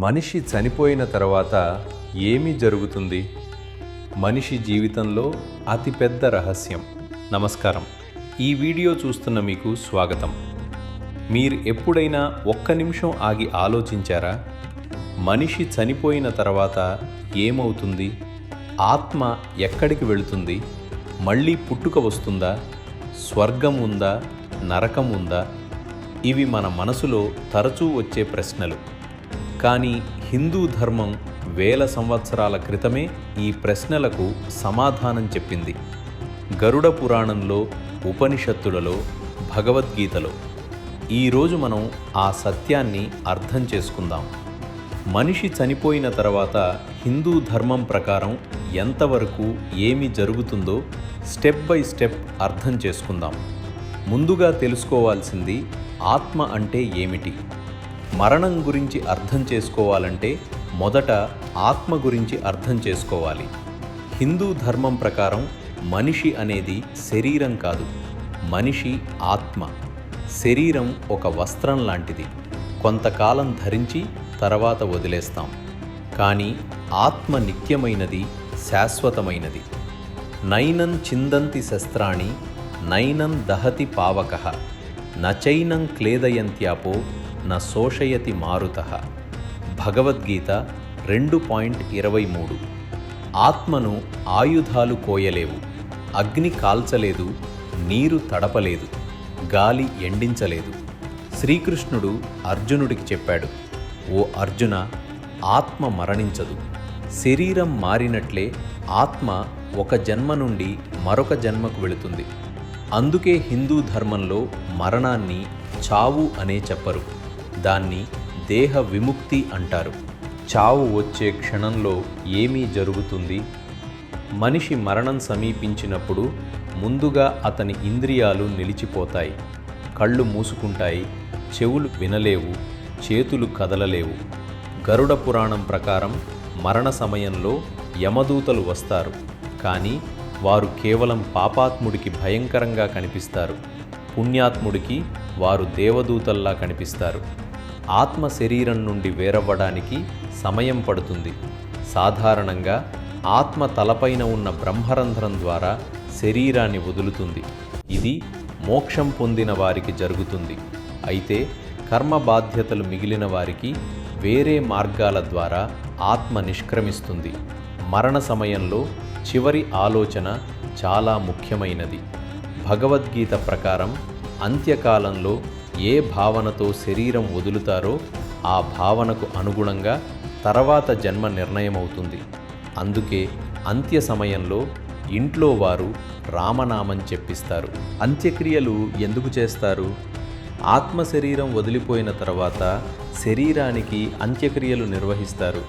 మనిషి చనిపోయిన తర్వాత ఏమి జరుగుతుంది? మనిషి జీవితంలో అతిపెద్ద రహస్యం. నమస్కారం. ఈ వీడియో చూస్తున్న మీకు స్వాగతం. మీరు ఎప్పుడైనా ఒక్క నిమిషం ఆగి ఆలోచించారా? మనిషి చనిపోయిన తర్వాత ఏమవుతుంది? ఆత్మ ఎక్కడికి వెళుతుంది? మళ్ళీ పుట్టుక వస్తుందా? స్వర్గం ఉందా? నరకం ఉందా? ఇవి మన మనసులో తరచూ వచ్చే ప్రశ్నలు. కానీ హిందూ ధర్మం వేల సంవత్సరాల క్రితమే ఈ ప్రశ్నలకు సమాధానం చెప్పింది. గరుడ పురాణంలో, ఉపనిషత్తులలో, భగవద్గీతలో. ఈరోజు మనం ఆ సత్యాన్ని అర్థం చేసుకుందాం. మనిషి చనిపోయిన తర్వాత హిందూ ధర్మం ప్రకారం ఎంతవరకు ఏమి జరుగుతుందో స్టెప్ బై స్టెప్ అర్థం చేసుకుందాం. ముందుగా తెలుసుకోవాల్సింది ఆత్మ అంటే ఏమిటి? మరణం గురించి అర్థం చేసుకోవాలంటే మొదట ఆత్మ గురించి అర్థం చేసుకోవాలి. హిందూ ధర్మం ప్రకారం మనిషి అనేది శరీరం కాదు, మనిషి ఆత్మ. శరీరం ఒక వస్త్రం లాంటిది, కొంతకాలం ధరించి తర్వాత వదిలేస్తాం. కానీ ఆత్మ నిత్యమైనది, శాశ్వతమైనది. నైనం చిందంతి శస్త్రాణి నైనం దహతి పావకః నచైనం క్లేదయంత్యాపో న శోషయతి మారుతః. భగవద్గీత 2:23. ఆత్మను ఆయుధాలు కోయలేవు, అగ్ని కాల్చలేదు, నీరు తడపలేదు, గాలి ఎండించలేదు. శ్రీకృష్ణుడు అర్జునుడికి చెప్పాడు, ఓ అర్జున, ఆత్మ మరణించదు. శరీరం మారినట్లే ఆత్మ ఒక జన్మ నుండి మరొక జన్మకు వెళుతుంది. అందుకే హిందూ ధర్మంలో మరణాన్ని చావు అనే చెప్పరు, దాన్ని దేహ విముక్తి అంటారు. చావు వచ్చే క్షణంలో ఏమీ జరుగుతుంది? మనిషి మరణం సమీపించినప్పుడు ముందుగా అతని ఇంద్రియాలు నిలిచిపోతాయి. కళ్ళు మూసుకుంటాయి, చెవులు వినలేవు, చేతులు కదలలేవు. గరుడ పురాణం ప్రకారం మరణ సమయంలో యమదూతలు వస్తారు, కానీ వారు కేవలం పాపాత్ముడికి భయంకరంగా కనిపిస్తారు. పుణ్యాత్ముడికి వారు దేవదూతల్లా కనిపిస్తారు. ఆత్మ శరీరం నుండి వేరవ్వడానికి సమయం పడుతుంది. సాధారణంగా ఆత్మ తలపైన ఉన్న బ్రహ్మరంధ్రం ద్వారా శరీరాన్ని వదులుతుంది. ఇది మోక్షం పొందిన వారికి జరుగుతుంది. అయితే కర్మ బాధ్యతలు మిగిలిన వారికి వేరే మార్గాల ద్వారా ఆత్మ నిష్క్రమిస్తుంది. మరణ సమయంలో చివరి ఆలోచన చాలా ముఖ్యమైనది. భగవద్గీత ప్రకారం అంత్యకాలంలో ఏ భావనతో శరీరం వదులుతారో ఆ భావనకు అనుగుణంగా తర్వాత జన్మ నిర్ణయమవుతుంది. అందుకే అంత్య సమయంలో ఇంట్లో వారు రామనామం చెప్పిస్తారు. అంత్యక్రియలు ఎందుకు చేస్తారు? ఆత్మ శరీరం వదిలిపోయిన తర్వాత శరీరానికి అంత్యక్రియలు నిర్వహిస్తారు.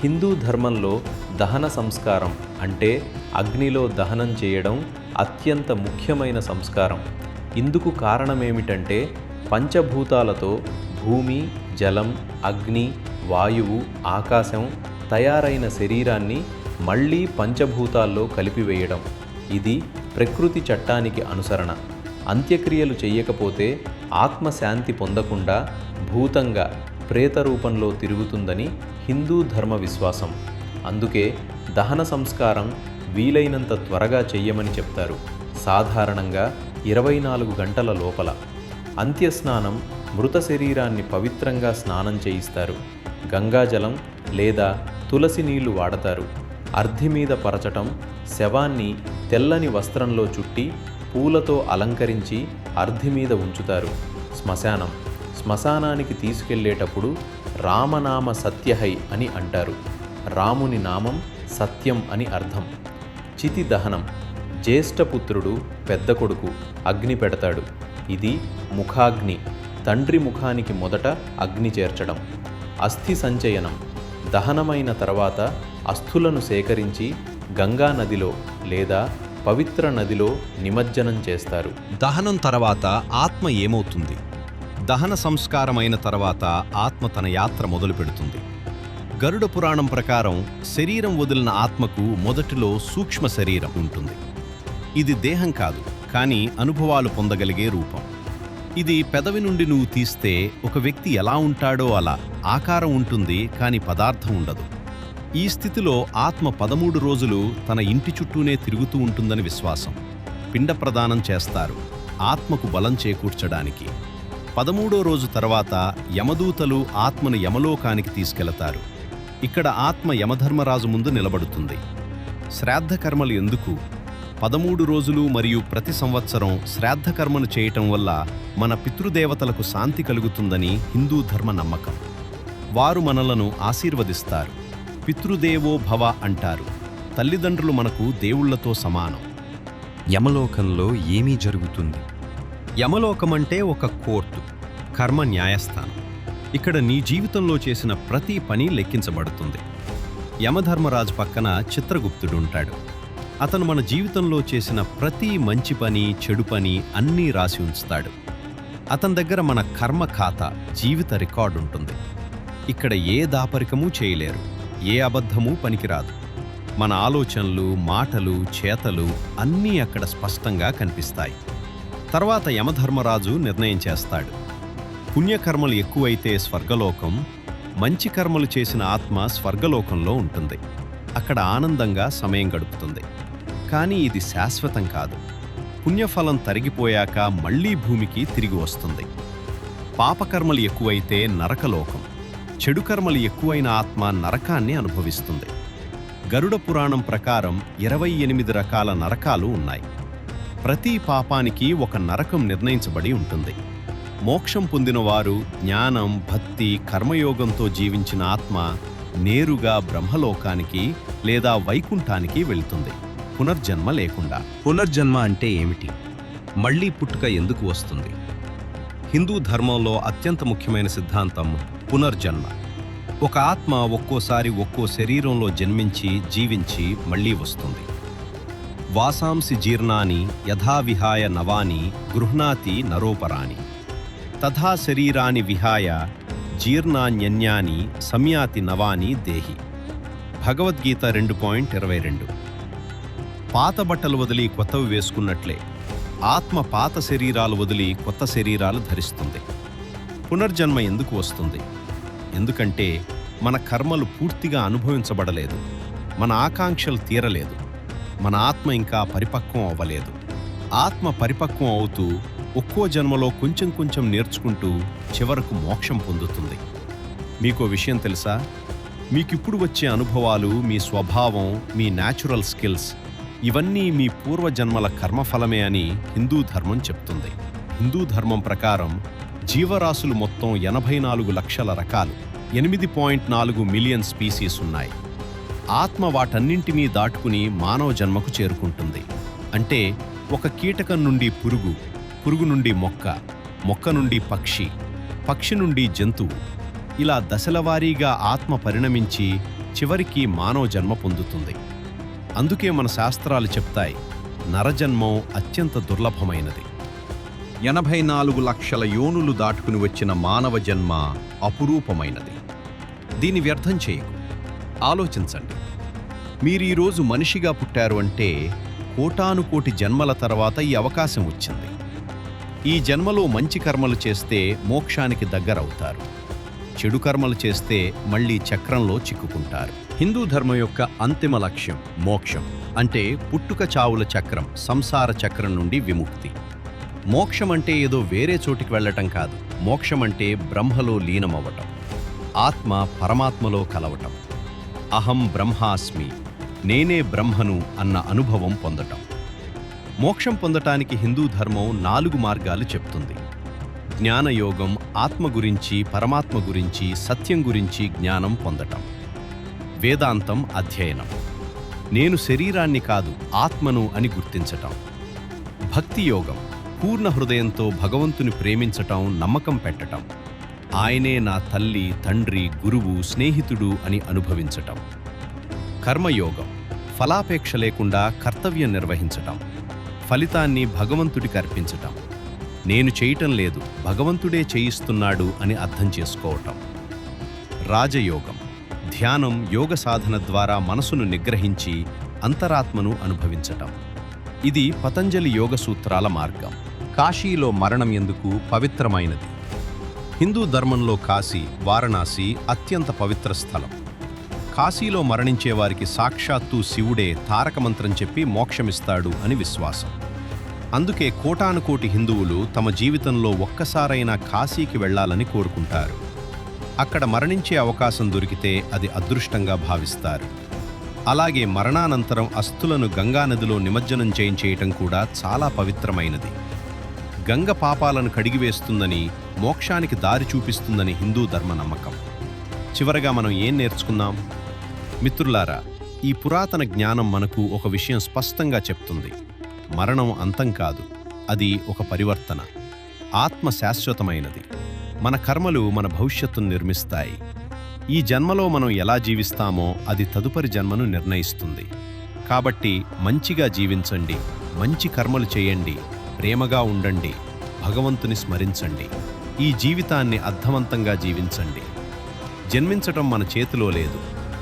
హిందూ ధర్మంలో దహన సంస్కారం అంటే అగ్నిలో దహనం చేయడం అత్యంత ముఖ్యమైన సంస్కారం. ఇందుకు కారణమేమిటంటే పంచభూతాలతో భూమి, జలం, అగ్ని, వాయువు, ఆకాశం తయారైన శరీరాన్ని మళ్ళీ పంచభూతాల్లో కలిపివేయడం. ఇది ప్రకృతి చట్టానికి అనుసరణ. అంత్యక్రియలు చెయ్యకపోతే ఆత్మ శాంతి పొందకుండా భూతంగా ప్రేత రూపంలో తిరుగుతుందని హిందూ ధర్మ విశ్వాసం. అందుకే దహన సంస్కారం వీలైనంత త్వరగా చెయ్యమని చెప్తారు. సాధారణంగా 24 గంటల లోపల. అంత్యస్నానం మృత శరీరాన్ని పవిత్రంగా స్నానం చేయిస్తారు. గంగాజలం లేదా తులసి నీళ్లు వాడతారు. అర్ధి మీద పరచటం, శవాన్ని తెల్లని వస్త్రంలో చుట్టి పూలతో అలంకరించి అర్ధి మీద ఉంచుతారు. శ్మశానానికి తీసుకెళ్లేటప్పుడు రామనామ సత్యహై అని అంటారు. రాముని నామం సత్యం అని అర్థం. చితి దహనం. జ్యేష్ఠపుత్రుడు పెద్ద కొడుకు అగ్ని పెడతాడు. ఇది ముఖాగ్ని. తండ్రి ముఖానికి మొదట అగ్ని చేర్చడం. అస్థి సంచయనం. దహనమైన తర్వాత అస్థులను సేకరించి గంగా నదిలో లేదా పవిత్ర నదిలో నిమజ్జనం చేస్తారు. దహనం తర్వాత ఆత్మ ఏమవుతుంది? దహన సంస్కారమైన తర్వాత ఆత్మ తన యాత్ర మొదలు పెడుతుంది. గరుడ పురాణం ప్రకారం శరీరం వదిలిన ఆత్మకు మొదటిలో సూక్ష్మ శరీరం ఉంటుంది. ఇది దేహం కాదు, కానీ అనుభవాలు పొందగలిగే రూపం. ఇది పెదవి నుండి నువ్వు తీస్తే ఒక వ్యక్తి ఎలా ఉంటాడో అలా ఆకారం ఉంటుంది, కాని పదార్థం ఉండదు. ఈ స్థితిలో ఆత్మ 13 రోజులు తన ఇంటి చుట్టూనే తిరుగుతూ ఉంటుందని విశ్వాసం. పిండ ప్రదానం చేస్తారు ఆత్మకు బలం చేకూర్చడానికి. 13వ రోజు తర్వాత యమదూతలు ఆత్మను యమలోకానికి తీసుకెళతారు. ఇక్కడ ఆత్మ యమధర్మరాజు ముందు నిలబడుతుంది. శ్రాద్ధకర్మలు ఎందుకు? 13 రోజులు మరియు ప్రతి సంవత్సరం శ్రాద్ధకర్మను చేయటం వల్ల మన పితృదేవతలకు శాంతి కలుగుతుందని హిందూ ధర్మ నమ్మకం. వారు మనలను ఆశీర్వదిస్తారు. పితృదేవో భవ అంటారు. తల్లిదండ్రులు మనకు దేవుళ్లతో సమానం. యమలోకంలో ఏమీ జరుగుతుంది? యమలోకమంటే ఒక కోర్టు, కర్మ న్యాయస్థానం. ఇక్కడ నీ జీవితంలో చేసిన ప్రతి పని లెక్కించబడుతుంది. యమధర్మరాజు పక్కన చిత్రగుప్తుడుంటాడు. అతను మన జీవితంలో చేసిన ప్రతి మంచి పని, చెడు పని అన్నీ రాసి ఉంచుతాడు. అతని దగ్గర మన కర్మ ఖాతా, జీవిత రికార్డుంటుంది. ఇక్కడ ఏ దాపరికమూ చేయలేరు, ఏ అబద్ధమూ పనికిరాదు. మన ఆలోచనలు, మాటలు, చేతలు అన్నీ అక్కడ స్పష్టంగా కనిపిస్తాయి. తర్వాత యమధర్మరాజు నిర్ణయం చేస్తాడు. పుణ్యకర్మలు ఎక్కువైతే స్వర్గలోకం, మంచి కర్మలు చేసిన ఆత్మ స్వర్గలోకంలో ఉంటుంది. అక్కడ ఆనందంగా సమయం గడుపుతుంది. కానీ ఇది శాశ్వతం కాదు. పుణ్యఫలం తరిగిపోయాక మళ్లీ భూమికి తిరిగి వస్తుంది. పాపకర్మలు ఎక్కువైతే నరకలోకం, చెడు కర్మలు ఎక్కువైన ఆత్మ నరకాన్ని అనుభవిస్తుంది. గరుడ పురాణం ప్రకారం 28 రకాల నరకాలు ఉన్నాయి. ప్రతి పాపానికి ఒక నరకం నిర్ణయించబడి ఉంటుంది. మోక్షం పొందినవారు జ్ఞానం, భక్తి, కర్మయోగంతో జీవించిన ఆత్మ నేరుగా బ్రహ్మలోకానికి లేదా వైకుంఠానికి వెళ్తుంది, పునర్జన్మ లేకుండా. పునర్జన్మ అంటే ఏమిటి? మళ్ళీ పుట్టుక ఎందుకు వస్తుంది? హిందూ ధర్మంలో అత్యంత ముఖ్యమైన సిద్ధాంతం పునర్జన్మ. ఒక ఆత్మ ఒక్కోసారి ఒక్కో శరీరంలో జన్మించి జీవించి మళ్లీ వస్తుంది. వాసాంసి జీర్ణాని యథావిహాయ నవాని గృహ్ణాతి నరోపరాని తథా శరీరాని విహాయ జీర్ణాన్యన్యాని సంయాతి నవాని దేహి. భగవద్గీత 2.22. పాత బట్టలు వదిలి కొత్తవి వేసుకున్నట్లే ఆత్మ పాత శరీరాలు వదిలి కొత్త శరీరాలు ధరిస్తుంది. పునర్జన్మ ఎందుకు వస్తుంది? ఎందుకంటే మన కర్మలు పూర్తిగా అనుభవించబడలేదు, మన ఆకాంక్షలు తీరలేదు, మన ఆత్మ ఇంకా పరిపక్వం అవ్వలేదు. ఆత్మ పరిపక్వం అవుతూ ఒక్కో జన్మలో కొంచెం కొంచెం నేర్చుకుంటూ చివరకు మోక్షం పొందుతుంది. మీకో విషయం తెలుసా? మీకిప్పుడు వచ్చే అనుభవాలు, మీ స్వభావం, మీ న్యాచురల్ స్కిల్స్ ఇవన్నీ మీ పూర్వజన్మల కర్మఫలమే అని హిందూ ధర్మం చెప్తుంది. హిందూ ధర్మం ప్రకారం జీవరాశులు మొత్తం 84 లక్షల రకాలు, 8.4 మిలియన్ స్పీసీస్ ఉన్నాయి. ఆత్మ వాటన్నింటినీ దాటుకుని మానవ జన్మకు చేరుకుంటుంది. అంటే ఒక కీటకం నుండి పురుగు, పురుగు నుండి మొక్క, మొక్క నుండి పక్షి, పక్షి నుండి జంతువు, ఇలా దశలవారీగా ఆత్మ పరిణమించి చివరికి మానవ జన్మ పొందుతుంది. అందుకే మన శాస్త్రాలు చెప్తాయి, నరజన్మం అత్యంత దుర్లభమైనది. 84 లక్షల యోనులు దాటుకుని వచ్చిన మానవ జన్మ అపురూపమైనది. దీన్ని వ్యర్థం చేయకు. ఆలోచించండి. మీరీరోజు మనిషిగా పుట్టారు అంటే కోటానుకోటి జన్మల తర్వాత ఈ అవకాశం వచ్చింది. ఈ జన్మలో మంచి కర్మలు చేస్తే మోక్షానికి దగ్గరవుతారు, చెడు కర్మలు చేస్తే మళ్ళీ చక్రంలో చిక్కుకుంటారు. హిందూ ధర్మం యొక్క అంతిమ లక్ష్యం మోక్షం. అంటే పుట్టుక చావుల చక్రం, సంసార చక్రం నుండి విముక్తి. మోక్షం అంటే ఏదో వేరే చోటికి వెళ్ళటం కాదు. మోక్షం అంటే బ్రహ్మలో లీనమవ్వటం, ఆత్మ పరమాత్మలో కలవటం. అహం బ్రహ్మాస్మి, నేనే బ్రహ్మను అన్న అనుభవం పొందటం. మోక్షం పొందటానికి హిందూ ధర్మం 4 మార్గాలు చెప్తుంది. జ్ఞానయోగం, ఆత్మ గురించి, పరమాత్మ గురించి, సత్యం గురించి జ్ఞానం పొందటం. వేదాంతం అధ్యయనం, నేను శరీరాన్ని కాదు ఆత్మను అని గుర్తించటం. భక్తి యోగం, పూర్ణ హృదయంతో భగవంతుని ప్రేమించటం, నమ్మకం పెట్టటం. ఆయనే నా తల్లి, తండ్రి, గురువు, స్నేహితుడు అని అనుభవించటం. కర్మయోగం, ఫలాపేక్ష లేకుండా కర్తవ్యం నిర్వహించటం, ఫలితాన్ని భగవంతుడికి అర్పించటం. నేను చేయటం లేదు, భగవంతుడే చేయిస్తున్నాడు అని అర్థం చేసుకోవటం. రాజయోగం, ధ్యానం, యోగ సాధన ద్వారా మనసును నిగ్రహించి అంతరాత్మను అనుభవించటం. ఇది పతంజలి యోగ సూత్రాల మార్గం. కాశీలో మరణం ఎందుకు పవిత్రమైనది? హిందూ ధర్మంలో కాశీ, వారణాసి అత్యంత పవిత్ర స్థలం. కాశీలో మరణించే వారికి సాక్షాత్తు శివుడే తారక మంత్రం చెప్పి మోక్షమిస్తాడు అని విశ్వాసం. అందుకే కోటానుకోటి హిందువులు తమ జీవితంలో ఒక్కసారైనా కాశీకి వెళ్ళాలని కోరుకుంటారు. అక్కడ మరణించే అవకాశం దొరికితే అది అదృష్టంగా భావిస్తారు. అలాగే మరణానంతరం అస్థులను గంగానదిలో నిమజ్జనం చేయించేయటం కూడా చాలా పవిత్రమైనది. గంగ పాపాలను కడిగివేస్తుందని, మోక్షానికి దారి చూపిస్తుందని హిందూ ధర్మ నమ్మకం. చివరగా మనం ఏం నేర్చుకున్నాం? మిత్రులారా, ఈ పురాతన జ్ఞానం మనకు ఒక విషయం స్పష్టంగా చెప్తుంది. మరణం అంతం కాదు, అది ఒక పరివర్తన. ఆత్మ శాశ్వతమైనది. మన కర్మలు మన భవిష్యత్తును నిర్మిస్తాయి. ఈ జన్మలో మనం ఎలా జీవిస్తామో అది తదుపరి జన్మను నిర్ణయిస్తుంది. కాబట్టి మంచిగా జీవించండి, మంచి కర్మలు చేయండి, ప్రేమగా ఉండండి, భగవంతుని స్మరించండి. ఈ జీవితాన్ని అర్థవంతంగా జీవించండి. జన్మించటం మన చేతిలో లేదు,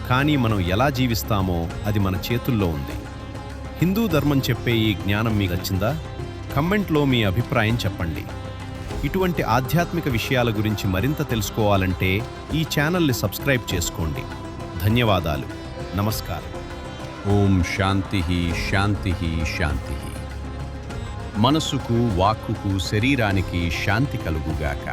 కానీ మనం ఎలా జీవిస్తామో అది మన చేతుల్లో ఉంది. హిందూ ధర్మం చెప్పే ఈ జ్ఞానం మీకు నచ్చిందా? కమెంట్లో మీ అభిప్రాయం చెప్పండి. ఇటువంటి ఆధ్యాత్మిక విషయాల గురించి మరింత తెలుసుకోవాలంటే ఈ ఛానల్ని సబ్స్క్రైబ్ చేసుకోండి. ధన్యవాదాలు. నమస్కారం. ఓం శాంతి శాంతి శాంతి. మనసుకు, వాక్కుకు, శరీరానికి శాంతి కలుగుగాక.